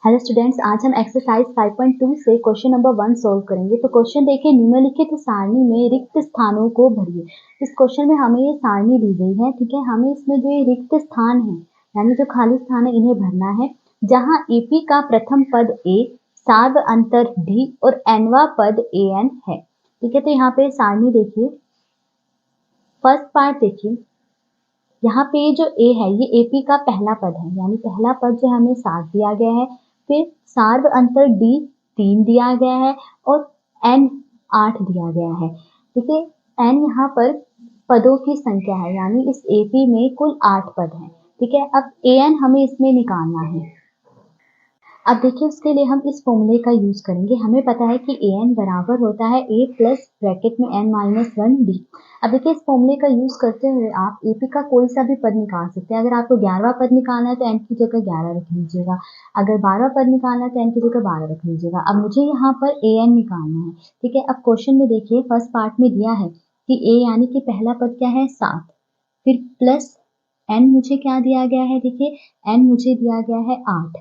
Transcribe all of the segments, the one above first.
Hello students, आज हम exercise 5.2 से क्वेश्चन नंबर 1 सॉल्व करेंगे। तो क्वेश्चन देखिए, निम्नलिखित सारणी में रिक्त स्थानों को भरिए। इस क्वेश्चन में हमें ये सारणी दी गई है, ठीक है। हमें इसमें जो ये रिक्त स्थान है यानी जो खाली स्थान है इन्हें भरना है। जहाँ एपी का प्रथम पद ए, सार्व अंतर डी और एनवा पद एन है, ठीक है। तो यहाँ पे सारणी देखिए, फर्स्ट पार्ट देखिए, यहाँ पे जो ए है ये एपी का पहला पद है, यानी पहला पद जो हमें 7 दिया गया है। फिर सार्व अंतर डी 3 दिया गया है और एन 8 दिया गया है, ठीक है। एन यहाँ पर पदों की संख्या है, यानी इस एपी में कुल 8 पद हैं, ठीक है। अब एन हमें इसमें निकालना है। अब देखिए, उसके लिए हम इस फॉर्मूले का यूज करेंगे। हमें पता है कि ए एन बराबर होता है ए प्लस ब्रैकेट में एन माइनस 1 डी। अब देखिए, इस फॉर्मूले का यूज करते हुए आप एपी का कोई सा भी पद निकाल सकते हैं। अगर आपको 11वां पद निकालना है तो एन की जगह 11 रख लीजिएगा। अगर 12वां पद निकालना है तो एन की जगह 12 रख लीजिएगा। अब मुझे यहाँ पर ए एन निकालना है, ठीक है। अब क्वेश्चन में देखिए, फर्स्ट पार्ट में दिया है कि ए यानी कि पहला पद क्या है 7, फिर प्लस एन मुझे क्या दिया गया है, देखिए एन मुझे दिया गया है 8।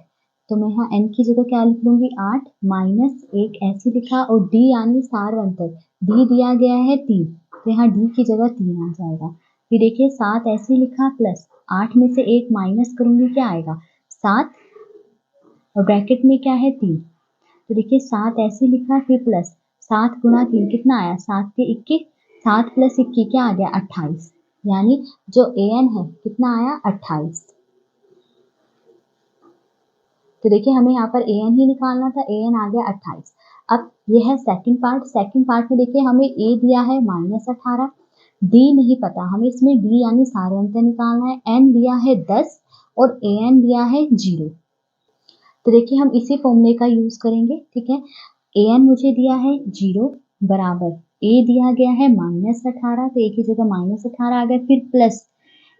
तो मैं यहाँ n की जगह क्या लिख लूंगी 8 माइनस 1 ऐसे लिखा, और d यानी सार्व अंतर d दिया गया है 3, तो यहाँ d की जगह 3 आ जाएगा। फिर देखिए 7 ऐसे लिखा प्लस 8 में से 1 माइनस करूंगी, क्या आएगा 7 और ब्रैकेट में क्या है 3। तो देखिए 7 ऐसे लिखा, फिर प्लस 7 गुना 3 कितना आया 7 के 21, 7 प्लस 21 क्या आ गया 28, यानी जो an है कितना आया 28। तो देखिए हमें यहाँ पर an ही निकालना था, an आ गया 28। अब ये है सेकंड पार्ट। सेकंड पार्ट में देखिए हमें a दिया है -18, d नहीं पता, हमें इसमें d यानी सार्व अंतर निकालना है। n दिया है 10 और an दिया है 0। तो देखिए हम इसी फॉर्मूले का यूज करेंगे, ठीक है। an मुझे दिया है 0 बराबर a दिया गया है -18, तो a की जगह -18 आ गया, फिर प्लस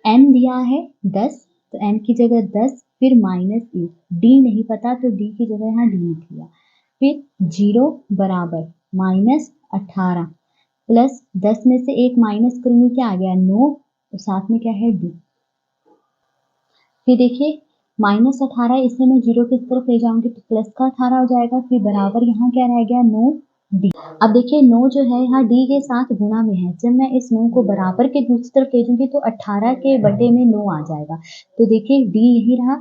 n दिया है 10, तो n की जगह 10, फिर -1, d नहीं पता तो d की जगह यहाँ d लिख लिया, फिर 0 बराबर -18 प्लस 10 में से 1 माइनस करूंगी, क्या आ गया 9, तो साथ में क्या है d। फिर देखिए -18, इससे मैं 0 किस तरफ ले जाऊंगी तो प्लस का 18 हो जाएगा, फिर बराबर यहाँ क्या रह गया 9 डी। अब देखिए 9 जो है यहाँ डी के साथ गुणा में है, जब मैं इस 9 को बराबर के दूसरी तरफ ले जाऊंगी तो 18 के बटे में 9 आ जाएगा। तो देखिए डी यही रहा,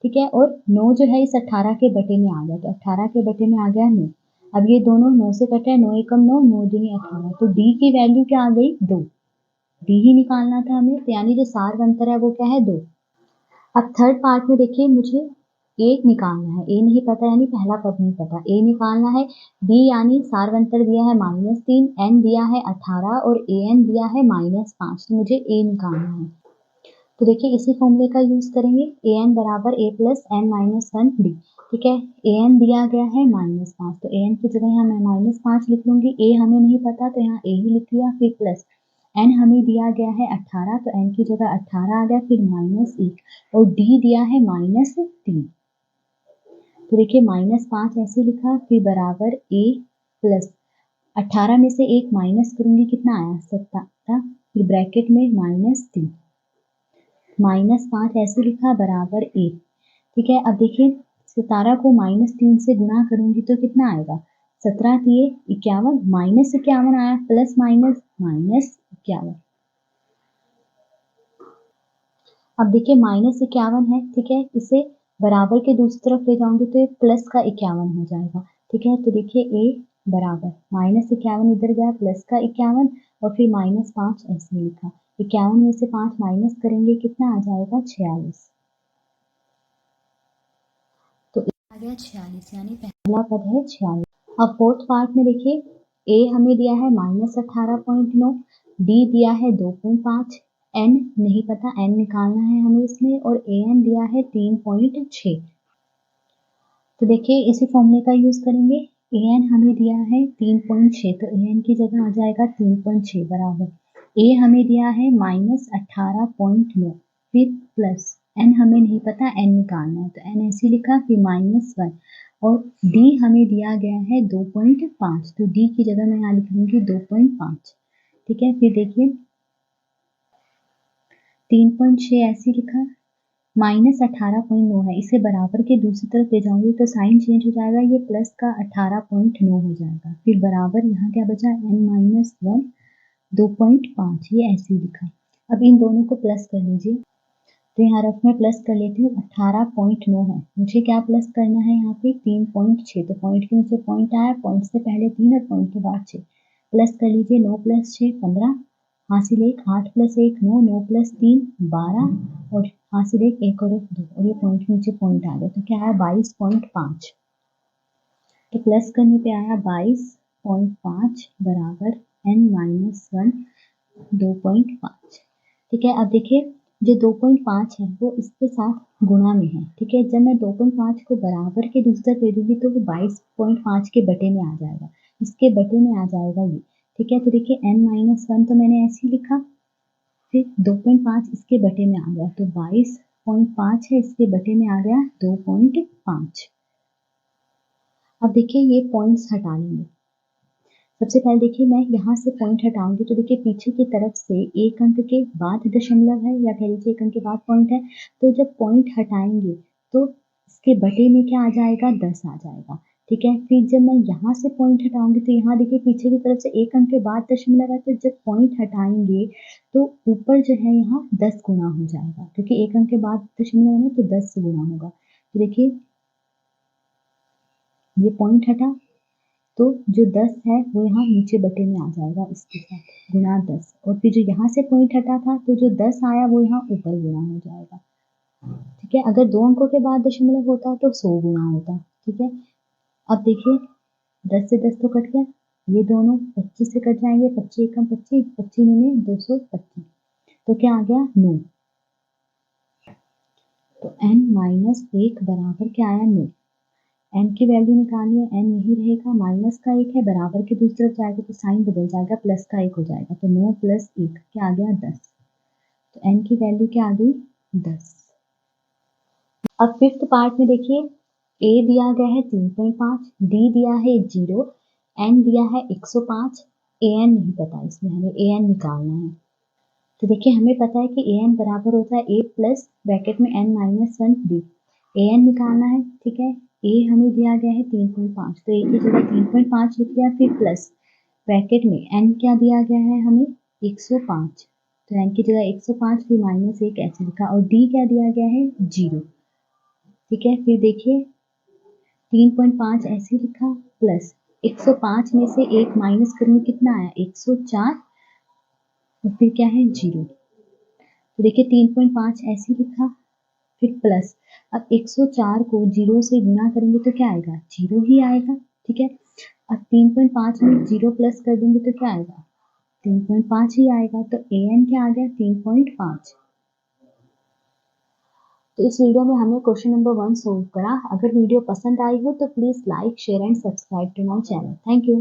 ठीक है, और 9 जो है इस 18 के बटे में आ गया, तो 18 के बटे में आ गया 9। अब ये दोनों 9 से कटे हैं, 9 एकम 9, 9 दूनी 18, तो डी की वैल्यू क्या आ गई 2। डी ही निकालना था हमें, तो यानी जो सार्व अंतर है वो क्या है 2। अब थर्ड पार्ट में देखिए, मुझे ए निकालना है, ए नहीं पता यानी पहला पद नहीं पता, ए निकालना है। बी यानी सार्वंतर दिया है -3, एन दिया है 18 और ए एन दिया है -5, तो मुझे ए निकालना है। तो देखिए इसी फॉर्मूले का यूज करेंगे, ए एन बराबर ए प्लस एन माइनस 1 डी, ठीक है। ए एन दिया गया है -5, तो ए एन की जगह यहाँ मैं -5 लिख लूंगी, ए हमें नहीं पता तो यहाँ ए ही लिख लिया, फिर प्लस एन हमें दिया गया है 18, तो एन की जगह 18 आ गया, फिर -1 और डी दिया है -3। तो देखिए -5 ऐसे लिखा, फिर बराबर ए प्लस 18 में से 1 माइनस करूंगी, कितना आया 17, फिर ब्रैकेट में -3, -5 ऐसे लिखा बराबर ए, ठीक है। अब देखिए 17 को -3 से गुणा करूंगी तो कितना आएगा 17 दिए 51, -51 आया, प्लस माइनस -51। अब देखिए -51 है, ठीक है, इसे बराबर के दूसरी तरफ ले जाऊंगी तो ये प्लस का 51 हो जाएगा, ठीक है। तो देखिए ए बराबर -51 इधर गया, प्लस का 51 और फिर -5 ऐसे लिखा, 51 में से 5 माइनस करेंगे कितना आ जाएगा 46। तो आ गया 46, यानी पहला पद है 46। अब फोर्थ पार्ट में देखिए, ए हमें दिया है -18.9, डी दिया है 2.5, एन नहीं पता, एन निकालना है हमें इसमें, और ए एन दिया है 3.6। तो देखिए इसी फॉर्मूले का यूज करेंगे, ए एन हमें दिया है 3.6, तो ए एन की जगह आ जाएगा 3.6 बराबर ए हमें दिया है -18.9, फिर प्लस एन हमें नहीं पता, एन निकालना है, तो एन ऐसे लिखा, फिर -1 और डी हमें दिया गया है 2.5, तो डी की जगह मैं यहाँ लिख लूंगी 2.5, ठीक है। फिर देखिए 3.6 ऐसे लिखा, -18.9 है, इसे बराबर के दूसरी तरफ ले जाऊंगी तो साइन चेंज हो जाएगा, ये प्लस का 18.9 हो जाएगा। फिर बराबर यहाँ क्या बचा, n-1 2.5, ये ऐसे ही लिखा। अब इन दोनों को प्लस कर लीजिए, तो यहाँ रफ में प्लस कर लेती हूँ। 18.9 है, मुझे क्या प्लस करना है यहाँ पे 3.6, तो पॉइंट के नीचे पॉइंट आया, पॉइंट से पहले 3 और पॉइंट के बाद 6, प्लस कर लीजिए। 9 + 6 15, हासिल 1, 8 + 1 9, 9 + 3 12, और हासिल 1 और 1 2, और ये पॉइंट के नीचे पॉइंट आ गया, तो क्या आया 22.5। तो प्लस करने पे आया 22.5 बराबर n-1 2.5। ठीक है, अब देखिए जो 2.5 है वो इसके साथ गुणा में है। ठीक है, जब मैं 2.5 को बराबर के दूसरे दे दूंगी तो वो 22.5 के बटे में आ जाएगा, इसके बटे में आ जाएगा ये। ठीक है, तो देखिए n-1 तो मैंने ऐसे ही लिखा, फिर 2.5 इसके बटे में आ गया, तो 22.5 है, इसके बटे में आ गया 2.5। अब देखिए ये पॉइंट्स हटा लेंगे। सबसे पहले देखिए मैं यहाँ से पॉइंट हटाऊंगी तो देखिए पीछे की तरफ से एक अंक के बाद दशमलव है, या कह लीजिए एक अंक के बाद पॉइंट है, तो जब पॉइंट हटाएंगे तो इसके बटे में क्या आ जाएगा, 10 आ जाएगा। ठीक है, फिर जब मैं यहाँ से पॉइंट हटाऊंगी तो यहाँ देखिए पीछे की तरफ से एक अंक के बाद दशमलव है, तो जब पॉइंट हटाएंगे तो ऊपर जो है यहाँ 10 गुना हो जाएगा, क्योंकि एक अंक के बाद दशमलव है ना, तो 10 से गुना होगा। तो देखिए ये पॉइंट हटा, तो जो 10 है वो यहाँ नीचे बटे में आ जाएगा इसके साथ, गुणा 10, और फिर जो यहाँ से पॉइंट हटा था तो जो 10 आया वो यहाँ ऊपर गुणा हो जाएगा। ठीक है, अगर 2 अंकों के बाद दशमलव होता तो 100 गुणा होता। ठीक है, अब देखिए 10 से 10 तो कट गया, ये दोनों 25 से कट जाएंगे, 25 एकम 25, 25 में 225, तो क्या आ गया 9। तो n-1 बराबर क्या आया 9। n की वैल्यू निकालिए, n यही रहेगा, माइनस का 1 है, बराबर के दूसरी तरफ जाएगा तो साइन बदल जाएगा, प्लस का 1 हो जाएगा, तो 9 + 1 क्या आ गया 10। तो n की वैल्यू क्या आ गई 10। अब फिफ्थ पार्ट में देखिए a दिया गया है 3.5, d दिया है 0, n दिया है 105, an नहीं पता, इसमें हमें an निकालना है। तो देखिए हमें पता है कि an बराबर होता है a प्लस ब्रैकेट में n-1 d, an निकालना है। ठीक है, a हमें दिया गया है 3.5, तो a की जगह 3.5 लिख दिया, फिर प्लस ब्रैकेट में n क्या दिया गया है हमें 105, तो n की जगह 105 फिर -1 ऐसे लिखा, और d क्या दिया गया है 0। ठीक है, फिर देखिए 3.5 ऐसे लिखा, प्लस 105 में से 1 माइनस करूंगी कितना आया 104, और फिर क्या है 0। तो देखिए 3.5 ऐसे लिखा, फिर प्लस, अब 104 को 0 से गुना करेंगे तो क्या आएगा 0 ही आएगा। ठीक है, अब 3.5 में 0 प्लस कर देंगे तो क्या आएगा 3.5 ही आएगा, तो an क्या आ गया 3.5। तो इस वीडियो में हमने क्वेश्चन नंबर 1 सोल्व करा। अगर वीडियो पसंद आई हो तो please like share and subscribe to my channel. Thank you.